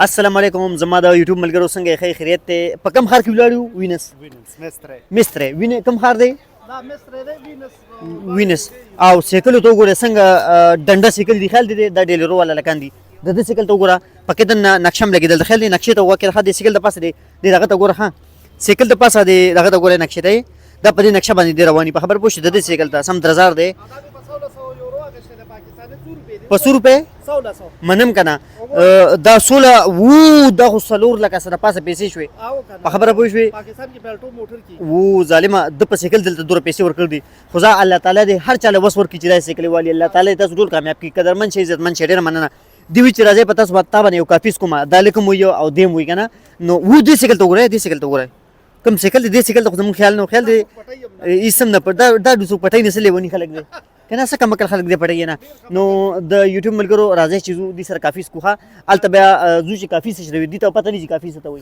السلام علیکم زما د یوټیوب ملګرو څنګه ښه خیریت ته په کم ښار کې ولاړو وینس مستری وینه کم ښار دی وینس او سیکل ته وګوره څنګه ډنډه سیکل دی خیال دی د ډیلرو والا لکان دی د دې سیکل ته وګوره پکې د نقشم لګیدل خیال دی نقشې ته وکړه د سیکل د پاسه دی دغه ته وګوره ها سیکل د پاسه دی دغه ته وګوره نقشې دی دا په دې نقشه باندې دی رواني په خبر پوښتې د دې سیکل ته سم 3000 دی په 100 روپے منم کنه دا 16 وو د خسلور لکه سره پاسه پیسې شوي په خبره پوه شوي پاکستان کې پلټو موټر کې وو ظالمه د په سیکل دلته دوه پیسې ورکړ دي خو ځا الله تعالی دې هر چاله وس ورکړي چې دا سیکل والی الله تعالی تاسو ټول کامیاب کړي قدرمن شي عزتمن شي ډېر مننه دی وی چې راځي په تاسو باندې باندې یو کافیس کومه دا لیکم یو او دیم وی کنه نو وو دې سیکل ته وګورئ دې سیکل ته وګورئ کوم سیکل دې سیکل ته زموږ خیال نو خیال دې اسم نه پر دا د څو پټای نه سلې ونی خلک دې کنه څه کم کل خلک دې پټای نه نو د یوټیوب ملګرو راځي چې دې سره کافیس کوه الته بیا زو چې کافیس شوی دي ته پته نه چې کافیس ته وي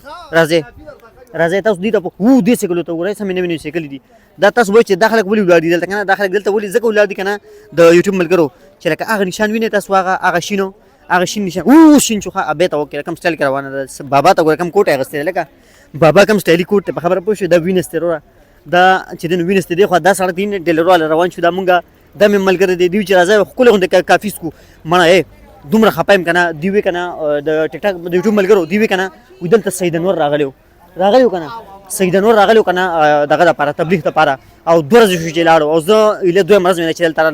راځي تاسو دې ته وو دې سیکل ته وګورئ سم نه سیکل دي دا تاسو وایي چې داخله ولې ولادي دلته کنه داخله دلته ولې زکه ولادي کنه د یوټیوب ملګرو چې لکه هغه نشان ویني تاسو هغه شینو هغه شین نشان وو شین چوخه ابه ته وکړه کم سټایل کروانه بابا ته کم کوټه غستې لکه بابا کم سټایلی کوټ په خبره پوه شو دا وینس ترور دا چې د وینس دی خو دا 3.5 ډالر والا روان شو دا مونږه د ملګری دی چې راځي خو له غونډه کافیس کو مړه دومره خپایم کنه دیوي کنه د ټیک ټاک د یوټیوب ملګرو دیوي کنه ودلته سید انور راغلیو کنه سید انور راغلیو کنه دغه لپاره تبلیغ لپاره او دوه ورځې شو چې لاړو او زه اله دوه مرز مې چې تل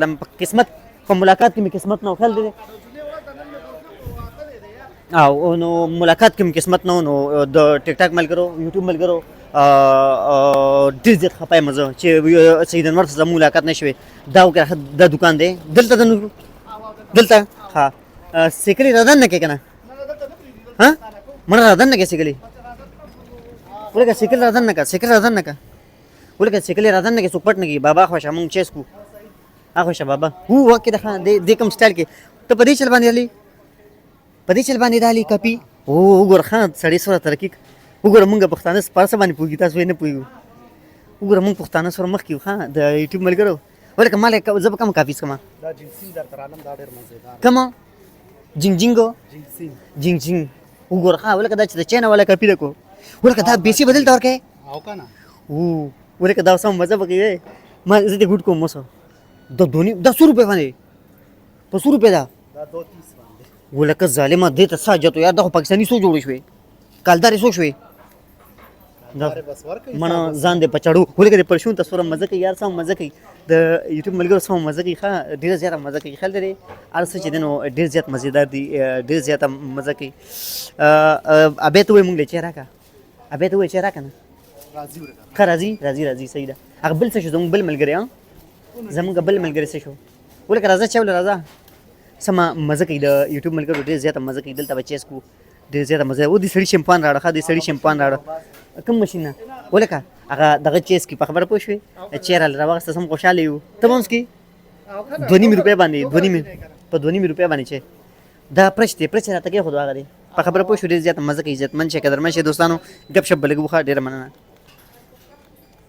قسمت په ملاقات کې قسمت نو خل دی او نو ملاقات کې قسمت نو د ټیک ټاک ملګرو یوټیوب ملګرو ډېر زیات خپای مزه چې سید انور سره ملاقات نشوي دا وکړه د دکان دی دلته ها سیکلی راځن نه کې کنه ها مړه راځن نه کې سیکلی ولکه سیکل راځن نه کا ولکه سیکلی راځن نه کې سپټ نه کې بابا خوښه مونږ چیس کو هغه شه بابا هو وکړه د کوم سټایل کې ته په دې چل باندې دالي کپی او وګور خان سړی سره ترکیک وګور مونږ پښتانه سپارسه باندې پوګی تاسو نه پوګو وګور مونږ پښتانه سره مخ کیو ها د یوټیوب ملګرو ولکه مال زب کم کافیس کما دا جنسین در ترانم دا ډېر مزیدار کما جینګ وګور ها ولکه دا چې چینه ولا کپی دکو ولکه دا بیسي بدل تور کې او کنه او ولکه دا سم مزه بګی ما زه دې ګډ کوم مسو د دونی 100 روپے باندې په 100 روپے دا 230 باندې ولکه ظالمه دې ته ساجته یار د پاکستاني سو جوړ شوی کالدار سو شوی من ځان دې پچړو ولکه دې پرشون ته سره مزه کوي یار سم مزه کوي د یوټیوب ملګرو سم مزه کوي ښه ډیر زیات مزه کوي خل دې ارڅ چې دنو ډیر زیات مزیدار دي ډیر زیات مزه کوي ابه ته مونږ له چیرې کا ابه ته چیرې کنه راځي صحیح ده هغه بل څه شو زموږ بل ملګری څه شو ولکه راځه سم مزه کوي د یوټیوب ملګرو ډیر زیات مزه کوي دلته بچیس کو ډیر زیات مزه و دي سړی شمپان راړه کوم ماشین ولکه هغه دغه چیس کی په خبره پوه شوې چیرې راوغسته سم خوشاله یو تمام کی 2.5 روپے باندې 2.5 روپے باندې چې دا پرچ راته کې خو دا غري په خبره پوه شو ډیر زیات مزه کوي عزت من شه قدر من شه دوستانو غب شپ بلګو ښه ډیر مننه